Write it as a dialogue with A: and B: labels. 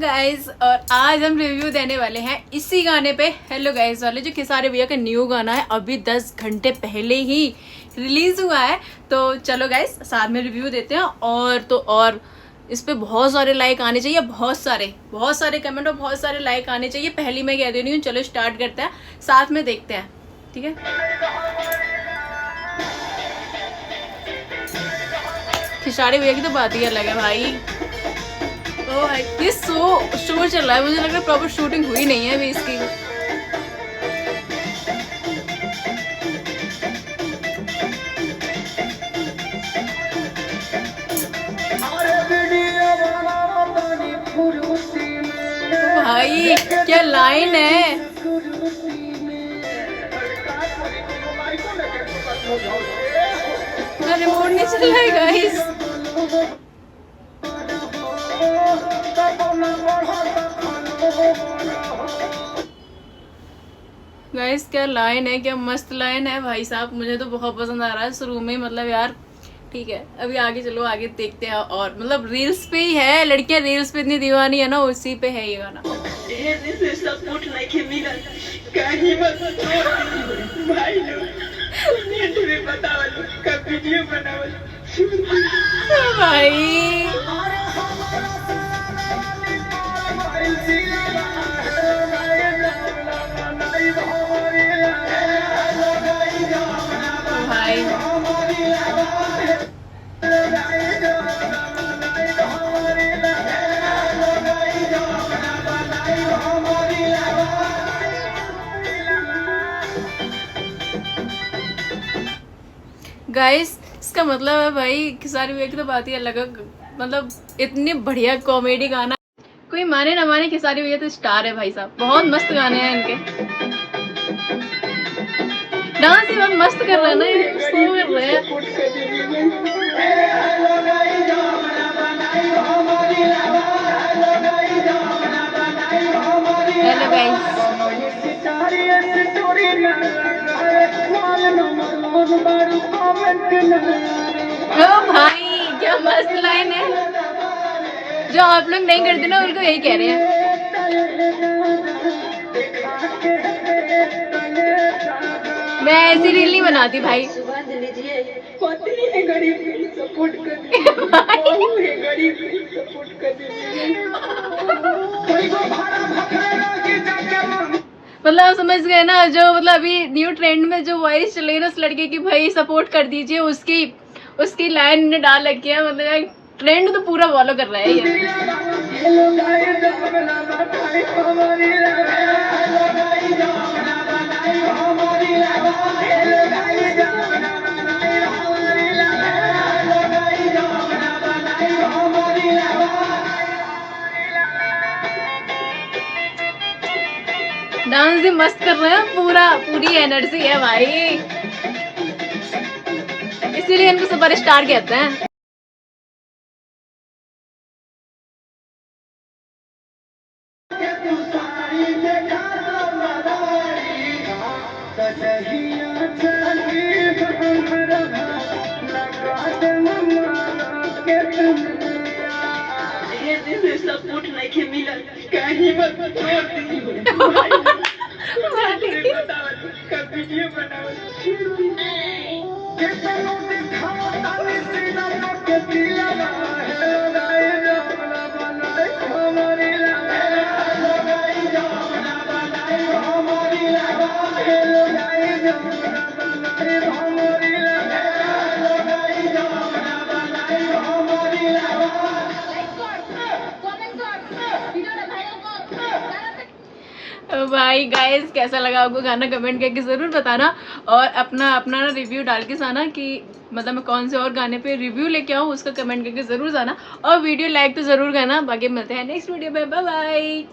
A: Guys, और आज हम रिव्यू देने वाले हैं इसी गाने पे हेलो गाइज वाले, जो खेसारी भैया का न्यू गाना है। अभी 10 घंटे पहले ही रिलीज हुआ है। तो चलो गाइज साथ में रिव्यू देते हैं। और इस पे बहुत सारे लाइक आने चाहिए, बहुत सारे कमेंट और बहुत सारे लाइक आने चाहिए। पहली मैं कह दे रही हूँ, चलो स्टार्ट करते हैं, साथ में देखते हैं, ठीक है। खेसारी भैया की तो बात ही अलग है भाई। ओ भाई, ये शो चल रहा है, मुझे लग रहा है प्रॉपर शूटिंग हुई नहीं है अभी इसकी। भाई क्या लाइन है, रिमोट नहीं चल रहा है गाइस। गाइस क्या लाइन है, क्या मस्त लाइन है भाई साहब, मुझे तो बहुत पसंद आ रहा है शुरू में, मतलब यार ठीक है। अभी आगे चलो, आगे देखते हैं। और मतलब रील्स पे ही है, लड़कियां रील्स पे इतनी दीवानी है ना, उसी पे है ये गाना। भाई गाइस इसका मतलब है भाई, खेसारी भैया की तो बात ही अलग है। मतलब इतनी बढ़िया कॉमेडी गाना, कोई माने ना माने, खेसारी भैया तो स्टार है भाई साहब। बहुत मस्त गाने हैं इनके, डांस ही बहुत मस्त कर रहे हैं ना, शो कर रहे हैं। हेलो गाइस, ओ भाई क्या मस्त लाइन है, जो आप लोग नहीं करते ना उनको यही कह रहे हैं। मैं ऐसी रील नहीं बनाती भाई। मतलब आप समझ गए ना, जो मतलब अभी न्यू ट्रेंड में जो वॉइस चल रही है ना उस लड़के की, भाई सपोर्ट कर दीजिए, उसकी लाइन ने डाल रखी है। मतलब ट्रेंड तो पूरा फॉलो कर रहा है ये। डांस भी मस्त कर रहे हैं, पूरी एनर्जी है भाई, इसीलिए इनको सुपर स्टार कहते हैं।
B: सपोर्ट नहीं मिला, कहीं मत वीडियो बनाओ।
A: भाई गाइस कैसा लगा आपको गाना, कमेंट करके जरूर बताना। और अपना ना रिव्यू डाल के जाना कि मतलब मैं कौन से और गाने पे रिव्यू लेके आऊँ, उसका कमेंट करके जरूर जाना। और वीडियो लाइक तो जरूर करना। बाकी मिलते हैं नेक्स्ट वीडियो में, बाय बाय।